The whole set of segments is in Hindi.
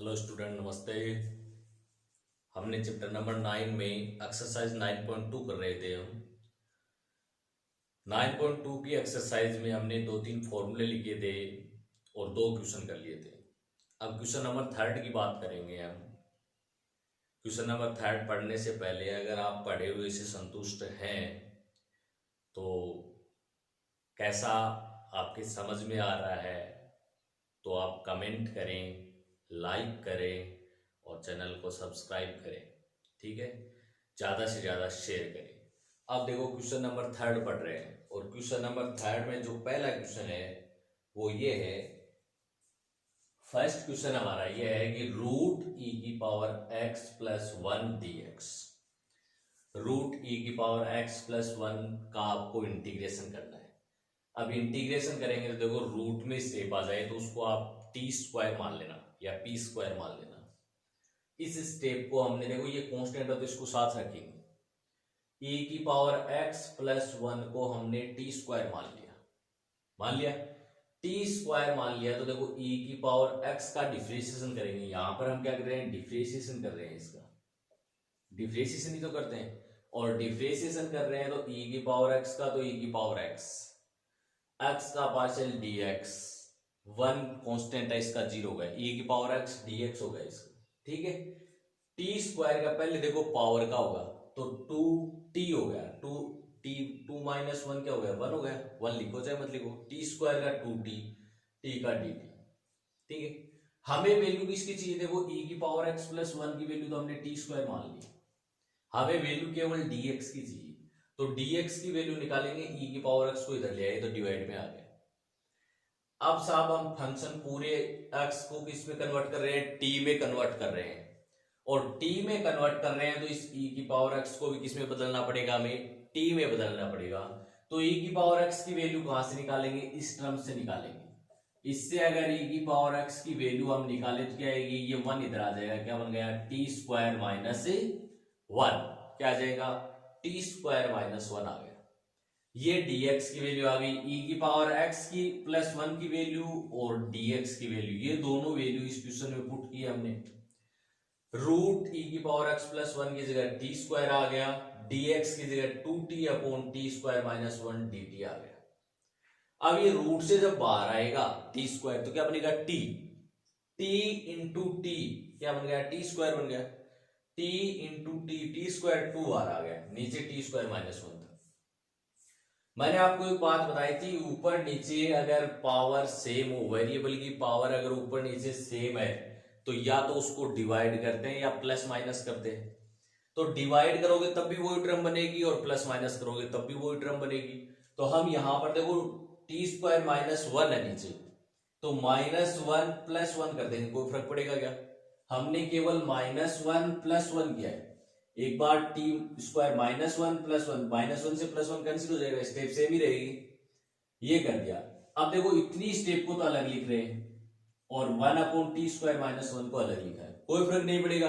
हेलो स्टूडेंट, नमस्ते। हमने चैप्टर नंबर 9 में एक्सरसाइज 9.2 कर रहे थे। हम 9.2 की एक्सरसाइज में हमने 2-3 फॉर्मूले लिखे थे और 2 क्वेश्चन कर लिए थे। अब क्वेश्चन नंबर 3 की बात करेंगे हम। क्वेश्चन नंबर 3 पढ़ने से पहले अगर आप पढ़े हुए से संतुष्ट हैं तो कैसा आपके समझ में आ रहा है तो आप कमेंट करें, लाइक करें और चैनल को सब्सक्राइब करें। ठीक है, ज़्यादा से ज़्यादा शेयर करें। अब देखो क्वेश्चन नंबर 3 पढ़ रहे हैं और क्वेश्चन नंबर 3 में जो पहला क्वेश्चन है वो ये है। फर्स्ट क्वेश्चन हमारा ये है कि रूट ई की power x plus 1 dx। Root e की पावर x प्लस 1 का आपको इंटीग्रेशन करना है। अब इंटीग्रेशन करेंगे तो देखो रूट में स्टेप आ जाए तो उसको आप टी स्क्वायर मान लेना या पी स्क्वायर मान लेना। इस स्टेप को हमने देखो ये कांस्टेंट है तो इसको साथ रखेंगे। e की पावर x प्लस 1 को हमने टी स्क्वायर मान लिया टी स्क्वायर मान लिया तो देखो e की पावर x का डिफरेंशिएशन करेंगे। यहां पर हम क्या कर रहे हैं, डिफरेंशिएशन कर रहे हैं। इसका डिफरेंशिएशन ही तो करते हैं और डिफरेंशिएशन कर रहे हैं तो e की पावर x का तो e की पावर x का पार्शियल dx 1 कांस्टेंट है इसका 0 होगा, e की पावर x dx होगा इसका। ठीक है, टी स्क्वायर का पहले देखो पावर का होगा तो 2t हो गया, 2 माइनस 1 क्या हो गया, 1 हो गया। 1 लिखो चाहे मत लिखो, टी स्क्वायर का 2t, टी का dt। ठीक है, हमें वैल्यू किसकी चाहिए, देखो e की पावर x प्लस 1 की वैल्यू तो हमने टी स्क्वायर मान ली, हमें वैल्यू केवल dx की चाहिए। तो dx की वैल्यू निकालेंगे, e की पावर x को इधर ले आए तो डिवाइड में आ गया। अब साहब हम फंक्शन पूरे x को किस में कन्वर्ट कर रहे हैं, t में कन्वर्ट कर रहे हैं और t में कन्वर्ट कर रहे हैं तो इस e की पावर x को भी किस में बदलना पड़ेगा, हमें t में बदलना पड़ेगा। तो e की पावर x की वैल्यू कहां से निकालेंगे, इस टर्म से निकालेंगे। इससे अगर e की पावर x की वैल्यू हम निकालें तो क्या आएगी, ये 1 इधर आ जाएगा, क्या बन गया, टी स्क्वायर माइनस 1। क्या आ जाएगा, टी स्क्वायर माइनस 1 आ गया। ये dx की वैल्यू आ गई, e की पावर x की प्लस 1 की वैल्यू और dx की वैल्यू, ये दोनों वैल्यू इस क्वेश्चन में पुट की हमने। रूट ई की पावर x प्लस 1 की जगह टी स्क्वायर आ गया, dx की जगह 2t upon T square minus 1 dt आ गया। अब ये रूट से जब बाहर आएगा टी स्क्वायर तो क्या बनेगा, टी इंटू टी, क्या बन गया, टी स्क्वायर बन गया। टी इंटू टी स्क्वायर 2 बार आ गया, नीचे टी स्क्वायर माइनस 1 था। मैंने आपको एक बात बताई थी, ऊपर नीचे अगर पावर सेम हो, वेरिएबल की पावर अगर ऊपर नीचे सेम है तो या तो उसको डिवाइड करते हैं या प्लस माइनस करते हैं। तो डिवाइड करोगे तब भी वही टर्म बनेगी और प्लस माइनस करोगे तब भी वही टर्म बनेगी। तो हम यहां पर देखो टी स्क्वायर माइनस 1 है नीचे, तो माइनस 1 प्लस 1 कर देंगे, कोई फर्क पड़ेगा क्या। हमने केवल माइनस 1 प्लस 1 किया है। एक बार t square minus 1 plus 1, minus 1 से प्लस 1 कैंसिल हो जाएगा, स्टेप सेम ही रहेगी। ये कर दिया। अब देखो इतनी स्टेप को तो अलग लिख रहे हैं और 1 अपॉन टी स्क्वायर माइनस 1 को अलग लिखा है, कोई फर्क नहीं पड़ेगा।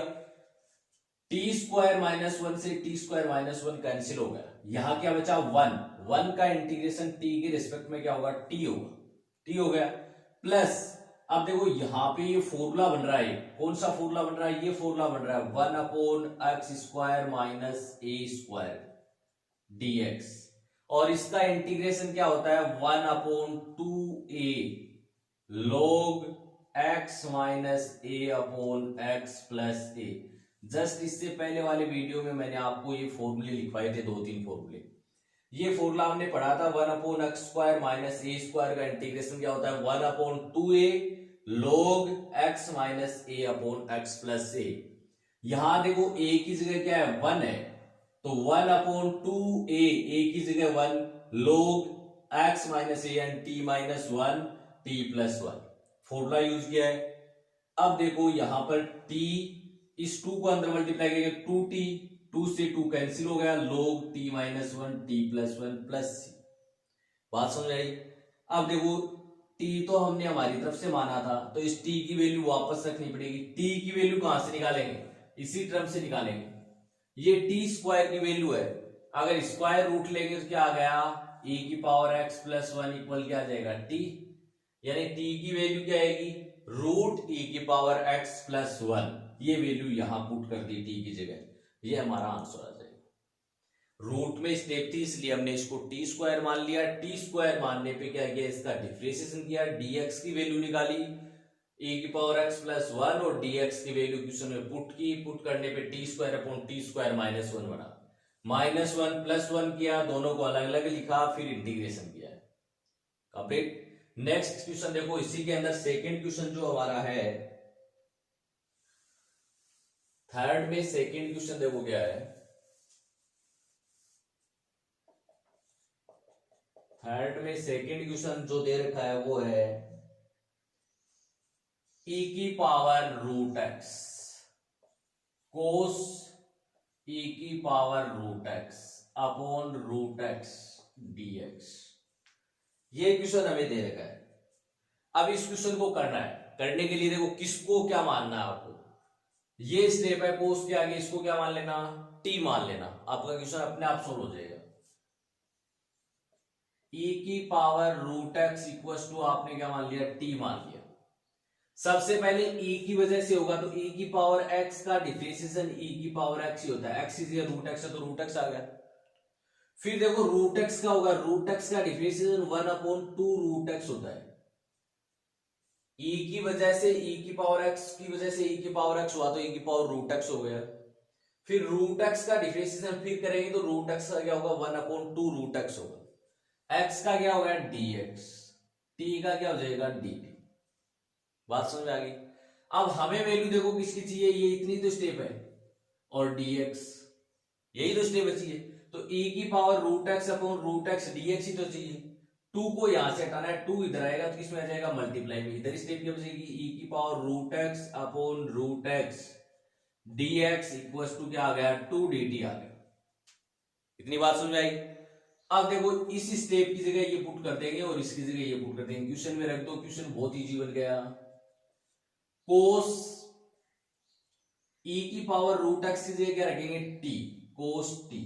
टी स्क्वायर माइनस 1 से टी स्क्वायर माइनस 1 कैंसिल हो गया, यहां क्या बचा, 1 का इंटीग्रेशन टी के रिस्पेक्ट में क्या होगा, टी होगा, टी हो गया। प्लस अब देखो यहां पे ये फॉर्मूला बन रहा है, कौन सा फॉर्मूला बन रहा है, ये फॉर्मूला बन रहा है 1 upon x square minus a square dx और इसका इंटीग्रेशन क्या होता है, 1 upon 2a log x minus a upon x plus a. Just इससे पहले वाले वीडियो में मैंने आपको ये फॉर्मूले लिखवाए थे, 2-3 फॉर्मूले। ये फॉर्मूला हमने पढ़ा था 1 upon x square minus a square का इंटीग्रेशन क्या होता है, 1 upon 2a log x minus a upon x plus a. यहां देखो a की जगह क्या है, 1 है, तो 1 अपॉन 2a, a की जगह 1 log x minus A and t minus 1 t plus 1 formula use किया है। अब देखो यहां पर t, इस 2 को अंदर मल्टीप्लाई करेंगे 2t, 2 से 2 कैंसिल हो गया, log t minus 1 t plus 1 plus c। बात समझ आई। अब देखो t तो हमने हमारी तरफ से माना था तो इस t की वैल्यू वापस रखनी पड़ेगी। t की वैल्यू कहां से निकालेंगे, इसी टर्म से निकालेंगे। ये टी स्क्वायर की वैल्यू है, अगर स्क्वायर रूट लेंगे तो क्या आ गया, e की पावर x प्लस 1 इक्वल क्या आ जाएगा, t। यानी t की वैल्यू क्या आएगी, रूट ई की पावर x प्लस 1, ये वैल्यू यहां पुट कर दी t की जगह, ये हमारा आंसर आ जाएगा। रूट में स्टेप थी इसलिए हमने इसको टी स्क्वायर मान लिया, टी स्क्वायर मानने पे क्या किया, इसका डिफरेंशिएशन किया, dx की वैल्यू निकाली e की पावर x प्लस 1 और dx की वैल्यू क्वेश्चन में पुट की, पुट करने पे T square upon T square minus 1 बना, माइनस 1 प्लस 1 किया, दोनों को अलग अलग लिखा, फिर इंटीग्रेशन किया है, कंप्लीट। नेक्स्ट क्वेश्चन देखो, इसी के अंदर सेकंड क्वेश्चन जो हमारा है, थर्ड में सेकंड क्वेश्चन देखो क्या है, थर्ड में सेकंड क्वेश्चन जो दे रखा है वो है e की power root x cos e की power root x upon root x dx, ये क्वेश्चन हमें दे रखा है। अब इस क्वेश्चन को करना है, करने के लिए देखो किसको क्या मानना है आपको, ये स्टेप है, कोस के आगे इसको क्या मान लेना, t मान लेना, आपका क्वेश्चन अपने आप सोल्व हो जाएगा। e की power root x equal to आपने क्या मान लिया, t मान लिया। सबसे पहले e की वजह से होगा तो e की पावर x का डिफरेंशिएशन e की पावर x ही होता है, x इज रूट x है तो रूट x आ गया। फिर देखो रूट x का होगा, रूट x का डिफरेंशिएशन 1 अपॉन 2 रूट x होता है, e की वजह से e की पावर x की वजह से e की पावर x हुआ तो e की पावर रूट x हो गया। फिर रूट x का डिफरेंशिएशन फिर करेंगे तो रूट x का क्या होगा, 1 अपॉन 2 रूट x होगा, x का क्या होगा dx, t का क्या हो जाएगा dt। बात समझ में आ गई। अब हमें वैल्यू देखो किसकी चाहिए, ये इतनी तो स्टेप है, और dx यही तो स्टेप बची है, तो e की power root x upon root x dx ही तो चाहिए। 2 को यहां से हटाना है, 2 इधर आएगा तो किसमें आ जाएगा, मल्टीप्लाई में, इधर स्टेप क्या बचेगी, e की power root x upon root x dx equal to क्या आ गया, 2 dt आ गया। इतनी बात समझ आई। अब देखो इस स्टेप की जगह ये पुट कर देंगे और इसकी जगह ये पुट कर देंगे, क्वेश्चन में रख दो, क्वेश्चन बहुत इजी बन गया। कोस e की पावर रूट एक्स की जगह क्या रखेंगे, t, कोस t।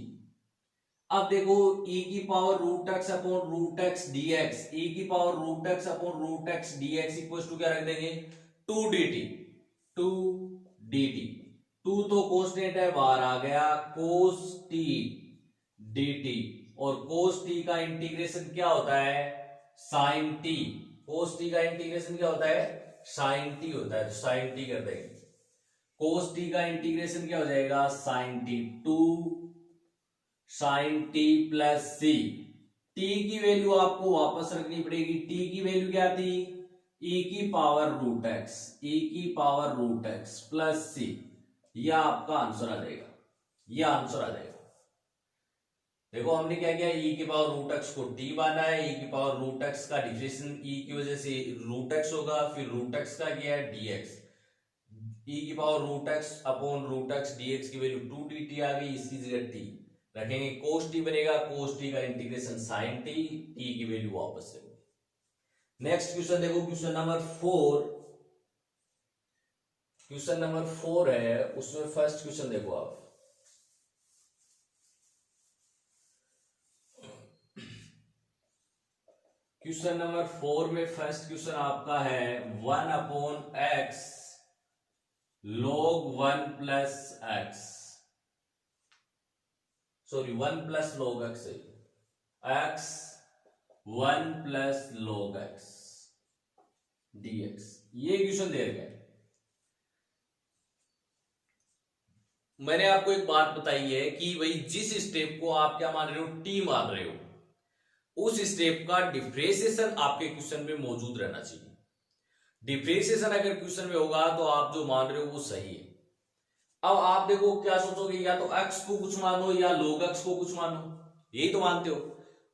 अब देखो e की power root x upon root x dx, e की power root x upon root x dx equal to क्या रख देंगे, 2 dt, 2 dt, 2 तो कोस्टेंट है बाहर आ गया, कोस t dt, और कोस t का इंटीग्रेशन क्या होता है, साइन t, कोस t का इंटीग्रेशन क्या होता है, साइन t होता है, साइन t कर देंगे, कोस t का इंटीग्रेशन क्या हो जाएगा, sine t, 2 sine t plus c, t की वैल्यू आपको वापस रखनी पड़ेगी, t की वैल्यू क्या थी, e की पावर रूट x, e की power root x plus c, यह आपका आंसर आ जाएगा, यह आंसर आ जाएगा। देखो हमने क्या किया, e की पावर रूट एक्स को t माना है, e की पावर रूट एक्स का डिफरेंशिएशन e की वजह से रूट एक्स होगा, फिर रूट एक्स का क्या है dx, e की power root x upon root x dx की वैल्यू 2 dt आ गई, इसकी जगह t रखेंगे, cos t बनेगा, cos t का इंटीग्रेशन sin t, t की वैल्यू वापस से। नेक्स्ट क्वेश्चन देखो, क्वेश्चन नंबर 4, क्वेश्चन नंबर 4 है, उसमें फर्स्ट क्वेश्चन देखो आप, क्वेश्चन नंबर 4 में फर्स्ट क्वेश्चन आपका है 1 upon x log 1 plus x, sorry 1 plus log x है, x 1 plus log x dx, ये क्वेश्चन दे रखा है। मैंने आपको एक बात बताई है कि भाई जिस स्टेप को आप क्या मान रहे हो, t मान रहे हो, उस स्टेप का डिफरेंशिएशन आपके क्वेश्चन में मौजूद रहना चाहिए। डिफरेंशिएशन अगर क्वेश्चन में होगा तो आप जो मान रहे हो वो सही है। अब आप देखो क्या सोचोगे, या तो x को कुछ मानो या log x को कुछ मानो, यही तो मानते हो।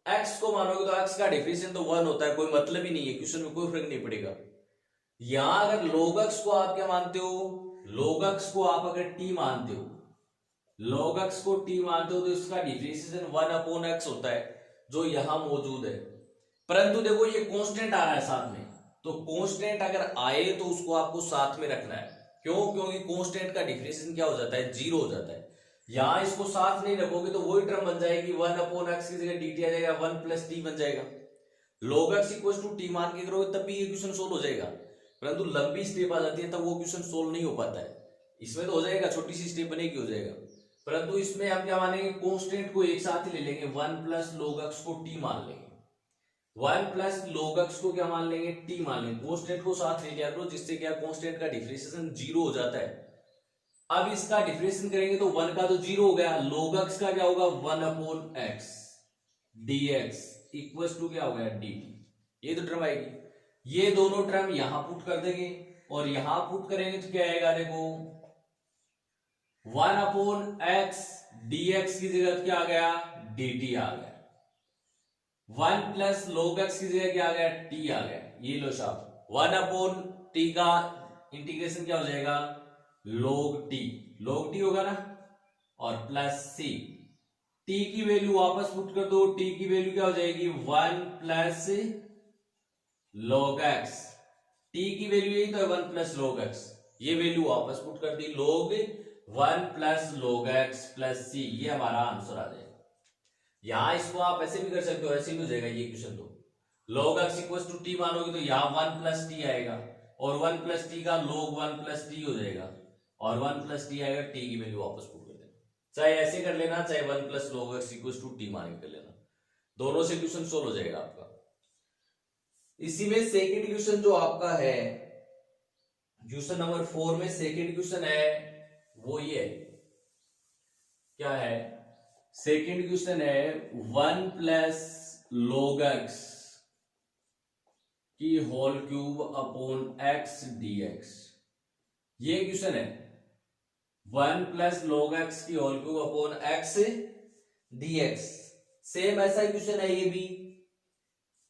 x को मानोगे तो x का डिफरेंशिएशन तो 1 होता है, कोई मतलब ही नहीं है, क्वेश्चन में कोई फर्क नहीं पड़ेगा। यहां अगर log x को आप क्या मानते हो, log x को आप अगर t मानते हो, log x को t मानते हो तो इसका डिफरेंशिएशन 1 अपॉन x होता है जो यहां मौजूद है। परंतु देखो ये कांस्टेंट आ रहा है साथ में, तो कांस्टेंट अगर आए तो उसको आपको साथ में रखना है, क्यों, क्योंकि कांस्टेंट का डिफरेंशिएशन क्या हो जाता है, 0 हो जाता है। यहां इसको साथ नहीं रखोगे तो वही टर्म बन जाएगी, 1 अपॉन एक्स की जगह dt आ जाएगा, 1 प्लस t बन जाएगा। log x equal to t मान के करोगे तब भी ये क्वेश्चन सोल्व हो जाएगा, परंतु लंबी स्टेप आ जाती है तब वो क्वेश्चन सोल्व नहीं हो पाता है। इसमें तो हो जाएगा, छोटी सी स्टेप बनेगी हो जाएगा, परंतु इसमें हम क्या मानेंगे, कांस्टेंट को एक साथ ही ले लेंगे, 1 प्लस log x को t मान लेंगे, 1 प्लस log x को क्या मान लेंगे, t मान लेंगे। कांस्टेंट को साथ ले लिया करो, जिससे क्या कांस्टेंट का डिफरेंशिएशन 0 हो जाता है। अब इसका डिफरेंशिएशन करेंगे तो 1 का तो 0 हो गया, log x का क्या होगा 1/x dx इक्वल्स टू क्या हो गया dt, ये तो टर्म आएगी। ये दोनों टर्म यहां पुट कर देंगे और यहां पुट करेंगे तो क्या आएगा, देखो 1/x dx की जगह क्या आ गया, dt आ गया। 1 प्लस log x की जगह क्या आ गया, t आ गया। ये लो साहब, 1/t का इंटीग्रेशन क्या हो जाएगा, log t होगा ना, और प्लस c, t की वैल्यू वापस पुट कर दो, t की वैल्यू क्या हो जाएगी 1 प्लस log x, t की वैल्यू यही तो है 1 प्लस log x, ये वैल्यू वापस पुट कर दी, log 1 plus log x plus c, ये हमारा आंसर आ जाएगा। यहां इसको आप ऐसे भी कर सकते हो, ऐसे भी हो जाएगा ये क्वेश्चन। तो log x equal to t मानोगे तो यहाँ 1 प्लस टी आएगा, और 1 प्लस टी का log 1 प्लस टी हो जाएगा, और 1 प्लस टी आएगा, टी की वैल्यू वापस पुट कर देना, चाहे ऐसे कर लेना, चाहे 1 plus log x equal to t मान के कर लेना, दोनों से क्वेश्चन सोल्व हो जाएगा आपका। इसी में सेकंड क्वेश्चन जो आपका है, क्वेश्चन नंबर 4 में सेकंड क्वेश्चन है वो ये क्या है, सेकंड क्वेश्चन है 1 प्लस log x की whole cube upon x dx, ये क्वेश्चन है 1 प्लस log x की whole cube upon x dx। Same ऐसा ही क्वेश्चन है ये भी।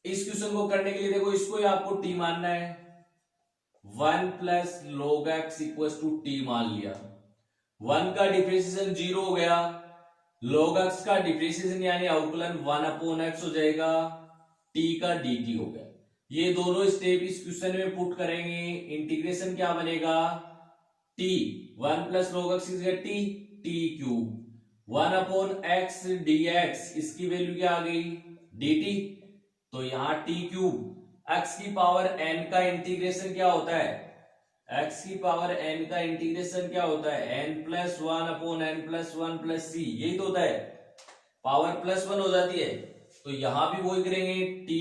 इस क्वेश्चन को करने के लिए देखो, इसको ही आपको t मानना है, 1 plus log x equal to t मान लिया, 1 का डिफरेंशिएशन 0 हो गया, log x का डिफरेंशिएशन यानी अवकलन 1/x हो जाएगा, t का dt हो गया। ये दोनों स्टेप इस क्वेश्चन में पुट करेंगे, इंटीग्रेशन क्या बनेगा, t 1 प्लस log x की जगह t क्यूब 1/x dx, इसकी वैल्यू क्या आ गई dt, तो यहां t क्यूब x की पावर n का इंटीग्रेशन क्या होता है, x की पावर n का इंटीग्रेशन क्या होता है, n plus 1/n plus 1 plus c, यही तो होता है, पावर प्लस 1 हो जाती है। तो यहां भी वही करेंगे, t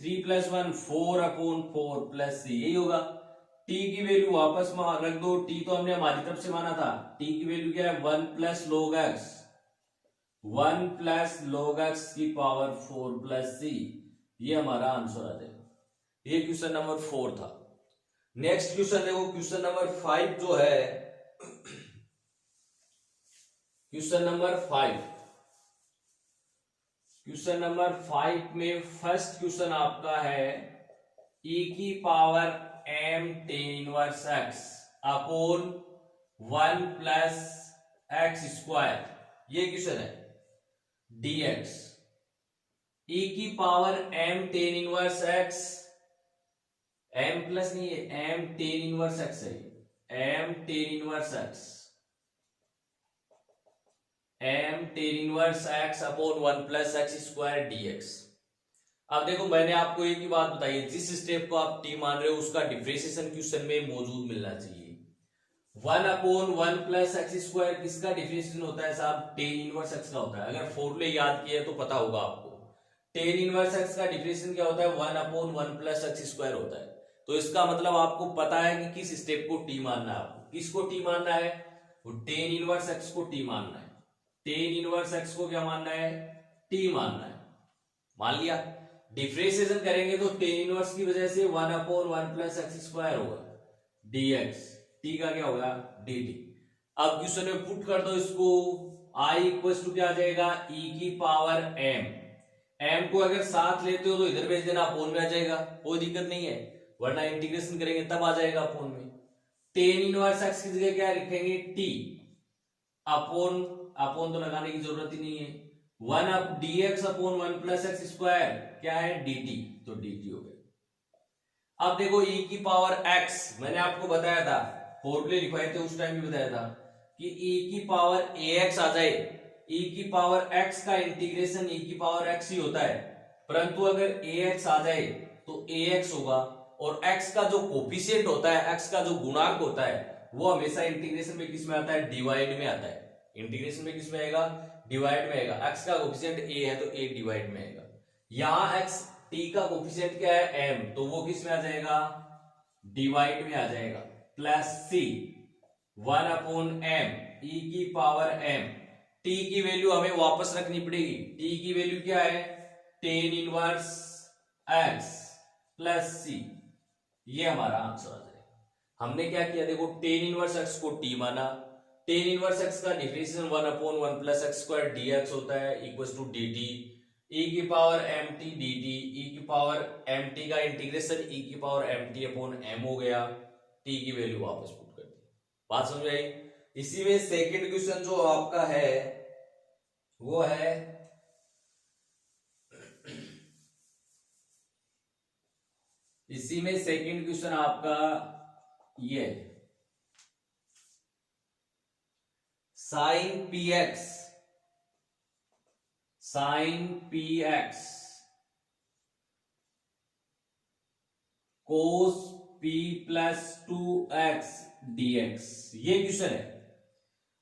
3 प्लस 1 4/4 प्लस c, यही होगा। t की वैल्यू वापस रख दो, t तो हमने हमारी तरफ से माना था, t की वैल्यू क्या है 1 plus log x, 1 plus log x की पावर 4 प्लस c, ये हमारा आंसर आ जाएगा। ये क्वेश्चन नंबर 4 था। नेक्स्ट क्वेश्चन देखो, क्वेश्चन नंबर 5 जो है, क्वेश्चन नंबर 5, क्वेश्चन नंबर 5 में फर्स्ट क्वेश्चन आपका है e की power m tan inverse x upon 1 plus x square, ये क्वेश्चन है dx, e की power m tan inverse x, m plus नहीं है, m tan इनवर्स x है, m tan inverse x, m tan inverse x upon 1 plus x square dx। अब देखो, मैंने आपको एक ही बात बताई है, जिस स्टेप को आप t मान रहे हो उसका डिफरेंशिएशन क्वेश्चन में मौजूद मिलना चाहिए। 1/1 प्लस x स्क्वायर किसका डिफरेंशिएशन होता है साहब, tan इनवर्स x का होता है। अगर फॉर्मूले याद किए तो पता होगा आपको, tan इनवर्स x का डिफरेंशिएशन क्या होता है, 1/1 प्लस x स्क्वायर होता है। तो इसका मतलब आपको पता है कि किस स्टेप को t मानना है, आपको किसको t मानना है, वो tan इनवर्स x को t मानना है, tan इनवर्स x को क्या मानना है, t मानना है। मान लिया, डिफरेंशिएशन करेंगे तो tan इनवर्स की वजह से 1/1 प्लस x स्क्वायर होगा dx, t का क्या होगा dt। अब क्वेश्चन में पुट कर दो इसको, i इक्वल टू क्या आ जाएगा, e की पावर m को अगर साथ लेते हो तो इधर भेज देना, अपोन में आ जाएगा, कोई दिक्कत नहीं है, वरना इंटीग्रेशन करेंगे तब आ जाएगा अपोन में। tan इनवर्स x की जगह क्या लिखेंगे, t अपोन तो लगाने की जरूरत ही नहीं है, 1 dx upon 1 plus x square क्या है dt, तो dt हो गया। अब देखो e की पावर x, मैंने आपको बताया था, फॉर्मूले लिखवाए थे उस टाइम भी बताया था कि e की पावर ax आ जाए, e की पावर x का इंटीग्रेशन e की पावर x ही होता है, परंतु अगर ax आ जाए तो ax होगा, और x का जो कोफिशिएंट होता है, x का जो गुणांक होता है, वो हमेशा इंटीग्रेशन में किस में आता है, डिवाइड में आता है। इंटीग्रेशन में किस में आएगा, डिवाइड में आएगा। x का कोफिशिएंट a है तो a डिवाइड में आएगा। यहाँ x t का कोफिशिएंट क्या है, m, तो वो किस में आ जाएगा, डिवाइड में आ जाएगा। प्लस c 1/m e की पावर m, t की वैल्यू हमें वापस रखनी पड़ेगी। t की वैल्यू क्या है, tan inverse x plus c, ये हमारा आंसर आ जाएगा। हमने क्या किया, देखो tan इनवर्स x को t माना, tan इनवर्स x का differential 1/1 plus x square dx होता है इक्वल टू dt, e की पावर mt dt, e की पावर mt का इंटीग्रेशन e की पावर mt अपॉन m हो गया, t की वैल्यू वापस पुट कर दी। बात समझ आई। इसी में सेकंड क्वेश्चन जो आपका है वो है इसी में सेकंड क्वेश्चन आपका ये साइन px कोस p प्लस 2x dx, ये क्वेश्चन है।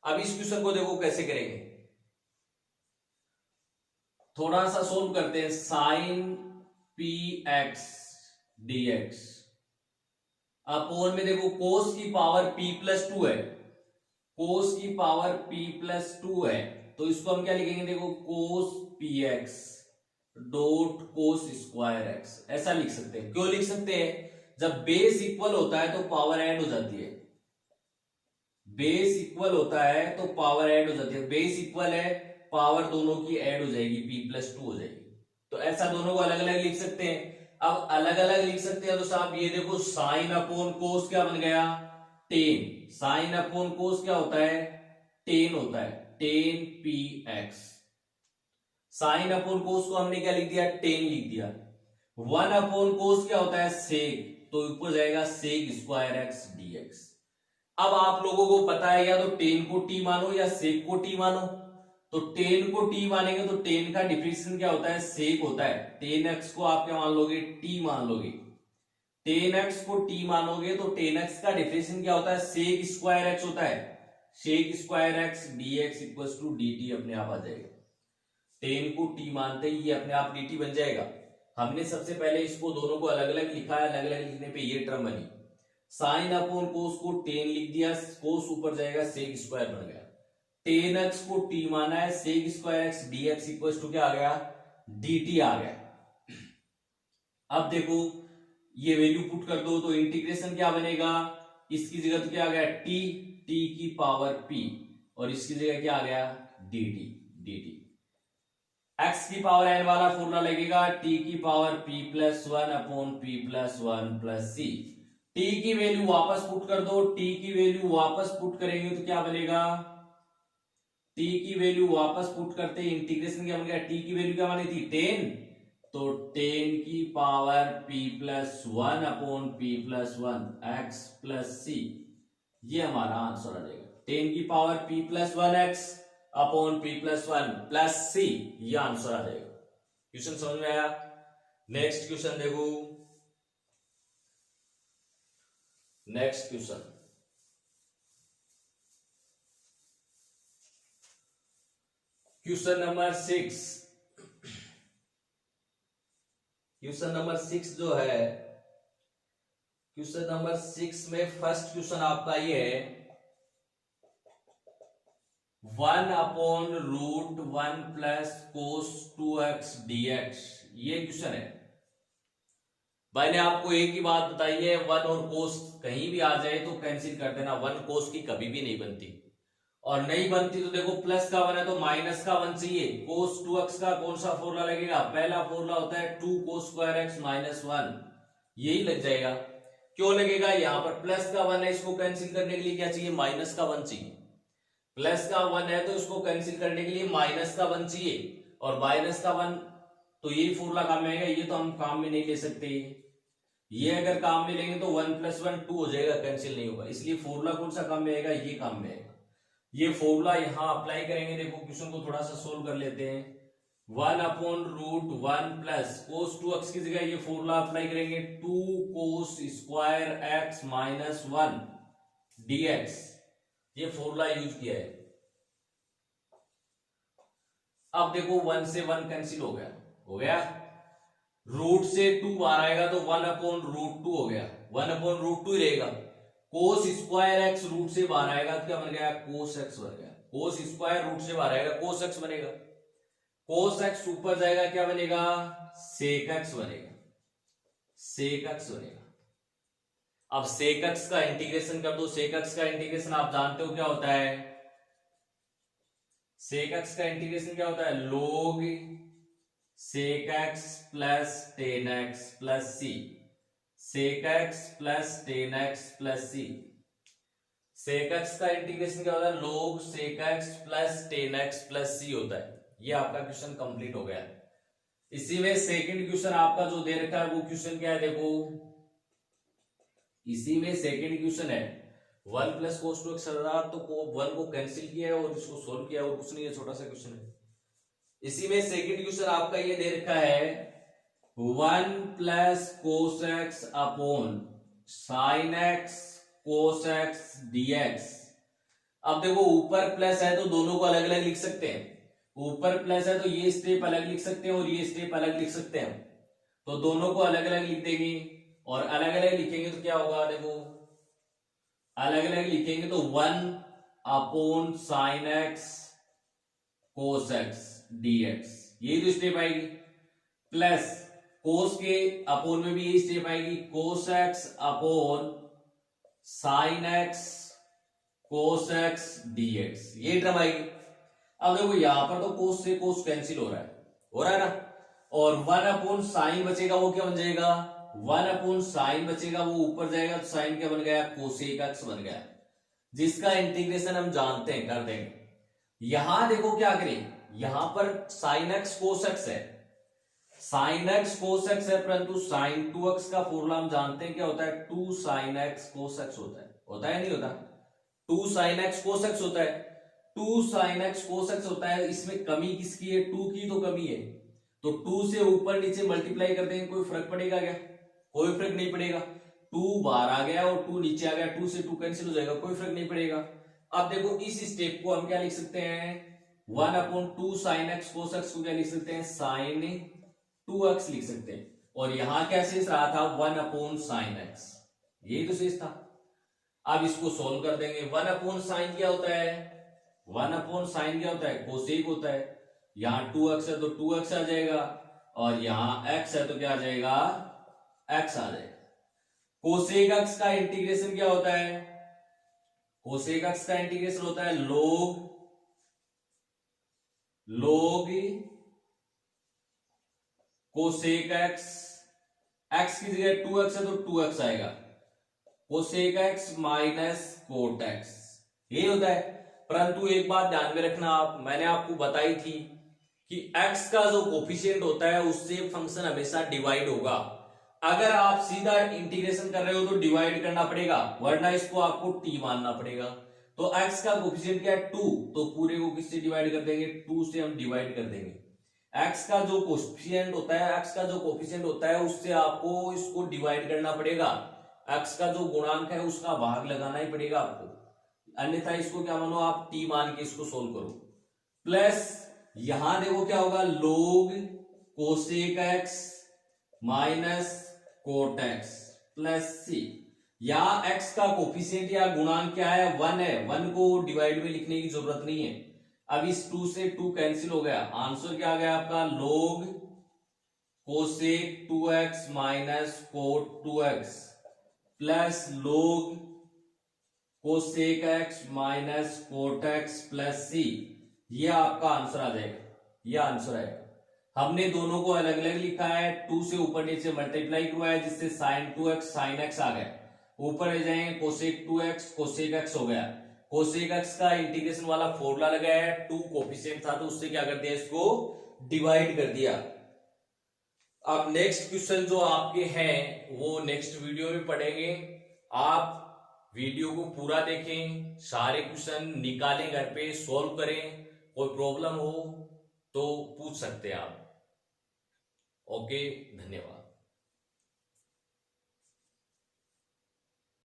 अब इस क्वेश्चन को देखो कैसे करेंगे, थोड़ा सा सोल्व करते हैं। साइन px dx अपोन में देखो कोस की पावर p प्लस 2 है, कोस की पावर p प्लस 2 है, तो इसको हम क्या लिखेंगे, देखो कोस px dot cos square x, ऐसा लिख सकते हैं। क्यों लिख सकते हैं, जब बेस इक्वल होता है तो पावर ऐड हो जाती है। बेस इक्वल होता है तो पावर ऐड हो जाती है। बेस इक्वल है, पावर दोनों की ऐड हो जाएगी, p प्लस 2 हो जाएगी। तो ऐसा दोनों को अलग अलग लिख सकते हैं। अब अलग अलग लिख सकते हैं तो साहब ये देखो साइन अपॉन कोस क्या बन गया, टेन। साइन अपॉन कोस क्या होता है, टेन होता है, टेन px। साइन अपॉन कोस को हमने क्या लिख दिया, टेन लिख दिया। 1 अपॉन कोस क्या होता है, सेक, तो ऊपर जाएगा सेक स्क्वायर एक्स dx। अब आप लोगों को पता है या तो टेन को t मानो या सेक को t मानो। तो टेन को t मानेंगे तो टेन का डिफरेंशियल क्या होता है, सेक होता है। टेन एक्स को आप क्या मान लोगे, t मान लोगे। टेन एक्स को t मानोगे तो टेन एक्स का डिफरेंशियल क्या होता है, सेक स्क्वायर एक्स होता है। Sec square x dx equal to dt अपने आप आ जाएगा। टेन को t मानते ही ये अपने आप dt बन जाएगा। हमने सबसे पहले इसको दोनों को अलग अलग लिखा है, अलग अलग लिखने पे ये टर्म बनी। साइन अपॉन कोस को टेन लिख दिया, कोस ऊपर जाएगा, सेक स्क्वायर बन गया। टेन एक्स को t माना है, sec square x dx equal to क्या आ गया, dt आ गया। अब देखो ये वैल्यू पुट कर दो तो इंटीग्रेशन क्या बनेगा, इसकी जगह तो क्या आ गया, t की पावर p, और इसकी जगह क्या आ गया, dt। x की पावर n वाला फॉर्मूला लगेगा, t की power p plus 1 upon p plus 1 plus c। t की वैल्यू वापस पुट कर दो, t की वैल्यू वापस पुट करेंगे तो क्या बनेगा, t की वैल्यू वापस पुट करते इंटीग्रेशन क्या बन गया, t की वैल्यू क्या मानी थी, 10, तो 10 की power p plus 1 upon p plus 1 x plus c, ये हमारा आंसर आ जाएगा। 10 की power p plus 1 x upon p plus 1 plus c, ये आंसर आ जाएगा। क्वेश्चन समझ में आया। नेक्स्ट क्वेश्चन देखो, next question question number 6। Question number 6 जो है, क्वेश्चन नंबर 6 में फर्स्ट क्वेश्चन आपका ये है 1 upon root 1 plus cos 2x dx, ये क्वेश्चन है। मैंने आपको एक ही बात बताई है, 1 और कोस कहीं भी आ जाए तो कैंसिल कर देना। 1 कोस की कभी भी नहीं बनती, और नहीं बनती तो देखो प्लस का 1 है तो माइनस का 1 चाहिए। कोस 2x का कौन सा फॉर्मूला लगेगा, पहला फॉर्मूला होता है 2 कोस स्क्वायर x माइनस 1, यही लग जाएगा। क्यों लगेगा, यहाँ पर प्लस का 1 है, इसको कैंसिल करने के लिए क्या चाहिए, माइनस का 1 चाहिए। प्लस का 1 है तो इसको कैंसिल करने के लिए माइनस का 1 चाहिए, और माइनस का 1 तो यही फॉर्मूला काम में आएगा। ये तो हम काम में नहीं ले सकते, ये अगर काम में लेंगे तो 1 प्लस 1 2 हो जाएगा, कैंसिल नहीं होगा। इसलिए फॉर्मूला कौन सा काम में आएगा, ये काम में आएगा। ये फॉर्मूला यहां अप्लाई करेंगे। देखो क्वेश्चन को थोड़ा सा सोल्व कर लेते हैं। 1/√1 प्लस कोस 2x की जगह ये फॉर्मूला अप्लाई करेंगे 2 cos square x minus 1 dx, ये फॉर्मूला यूज किया है। अब देखो 1 से 1 कैंसिल हो गया, रूट से 2 बाहर आएगा तो 1/√2 हो गया, 1/√2 ही रहेगा। कोस स्क्वायर x रूट से बाहर आएगा तो क्या बन गया, कोस x बन गया। कोस स्क्वायर रूट से बाहर आएगा कोस x बनेगा, कोस x ऊपर जाएगा क्या बनेगा, सेक x बनेगा, सेक x बनेगा। अब सेक x का इंटीग्रेशन कर दो, सेक x का इंटीग्रेशन आप जानते हो क्या होता है, सेक x का इंटीग्रेशन क्या होता है, log sec x plus tan x plus c, sec x plus tan x plus c. Sec x का इंटीग्रेशन क्या होता है, log sec x plus tan x plus c होता है। ये आपका क्वेश्चन कंप्लीट हो गया। इसी में सेकंड क्वेश्चन आपका जो दे रखा है वो क्वेश्चन क्या है, देखो इसी में सेकंड क्वेश्चन है 1 प्लस कोस 2x तो 1 को कैंसिल किया है और इसको सोल्व किया और कुछ नहीं है, छोटा सा क्वेश्चन है। इसी में सेकंड क्वेश्चन आपका ये दे रखा है 1 प्लस कोस x अपॉन साइन x कोस x dx। अब देखो ऊपर प्लस है तो दोनों को अलग अलग लिख सकते हैं, ऊपर प्लस है तो ये स्टेप अलग लिख सकते हैं और ये स्टेप अलग लिख सकते हैं, तो दोनों को अलग अलग लिख देंगे और अलग अलग लिखेंगे तो क्या होगा, देखो अलग अलग लिखेंगे तो 1 अपॉन साइन x कोस x dx, यही तो स्टेप आएगी, प्लस कोस के अपोन में भी यही स्टेप आएगी, कोस x अपॉन साइन x कोस x dx, ये टर्म आएगी। अब देखो यहां पर तो कोस से कोस कैंसिल हो रहा है ना, और 1 अपॉन साइन बचेगा, वो क्या बन जाएगा, 1 अपॉन साइन बचेगा, वो ऊपर जाएगा तो साइन क्या बन गया, कोसेक x बन गया, जिसका इंटीग्रेशन हम जानते हैं, कर देंगे। यहां देखो क्या करें, यहां पर साइन x कोस x है, साइन x कोस x है, परंतु साइन 2x का फॉर्मूला हम जानते हैं क्या होता है, 2 साइन x कोस x होता है नहीं होता, 2 साइन x कोस x होता है, 2 साइन x कोस x होता है। इसमें कमी किसकी है, 2 की तो कमी है, तो 2 से ऊपर नीचे मल्टीप्लाई कर देंगे, कोई फर्क पड़ेगा क्या, कोई फर्क नहीं पड़ेगा। 2 बाहर आ गया और 2 नीचे आ गया, 2 से 2 कैंसिल हो जाएगा, कोई फर्क नहीं पड़ेगा। अब देखो इस स्टेप को हम क्या लिख सकते हैं, 1 अपॉन 2 साइन x कोस x को क्या लिख सकते हैं, साइन 2x लिख सकते हैं, और यहां क्या शेष रहा था, 1 अपॉन साइन x, यही तो शेष था। अब इसको सोल्व कर देंगे, 1 अपॉन साइन क्या होता है, 1 अपॉन साइन क्या होता है, कोसेक होता है, यहां 2x है तो 2x आ जाएगा, और यहां x है तो क्या आ जाएगा, x आ जाएगा। कोसेक x का इंटीग्रेशन क्या होता है, कोसेक x का इंटीग्रेशन होता है log कोसेक x, x की जगह 2x है तो 2x आएगा, cosec x minus cot x, यही होता है। परंतु एक बात ध्यान में रखना, आप मैंने आपको बताई थी कि x का जो कोफिशिएंट होता है उससे फंक्शन हमेशा डिवाइड होगा। अगर आप सीधा इंटीग्रेशन कर रहे हो तो डिवाइड करना पड़ेगा, वरना इसको आपको t मानना पड़ेगा। तो x का कोफिशिएंट क्या है, 2, तो पूरे को किससे डिवाइड कर देंगे, 2 से हम डिवाइड कर देंगे। x का जो कोफिशिएंट होता है, x का जो कोफिशिएंट होता है उससे आपको इसको डिवाइड करना पड़ेगा, x का जो गुणांक है उसका भाग लगाना ही पड़ेगा आपको, अन्यथा इसको क्या मानो आप t मान के इसको सोल्व करो। प्लस यहां देखो क्या होगा, log cosec x minus cot x plus c, या x का कोफिशिएंट या गुणांक क्या है, 1 है, 1 को डिवाइड में लिखने की जरूरत नहीं है। अब इस 2 से 2 कैंसिल हो गया, आंसर क्या आ गया आपका, log cosec 2x minus cot 2x plus log cosec x minus cot x plus c, ये आपका आंसर आ जाएगा, ये आंसर आएगा। हमने दोनों को अलग अलग लिखा है, 2 से ऊपर नीचे मल्टीप्लाई करवाया जिससे साइन 2x साइन x आ गया, ऊपर ले जाएंगे कोसेक 2x कोसेक x हो गया, कोसेक x का इंटीग्रेशन वाला फॉर्मूला लगाया है, 2 कोफिशिएंट था तो उससे क्या कर दिया, इसको डिवाइड कर दिया। अब नेक्स्ट क्वेश्चन जो आपके हैं वो नेक्स्ट वीडियो में पढ़ेंगे, आप वीडियो को पूरा देखें, सारे क्वेश्चन निकालें, घर पे सॉल्व करें, कोई प्रॉब्लम हो तो पूछ सकते हैं आप। ओके, धन्यवाद।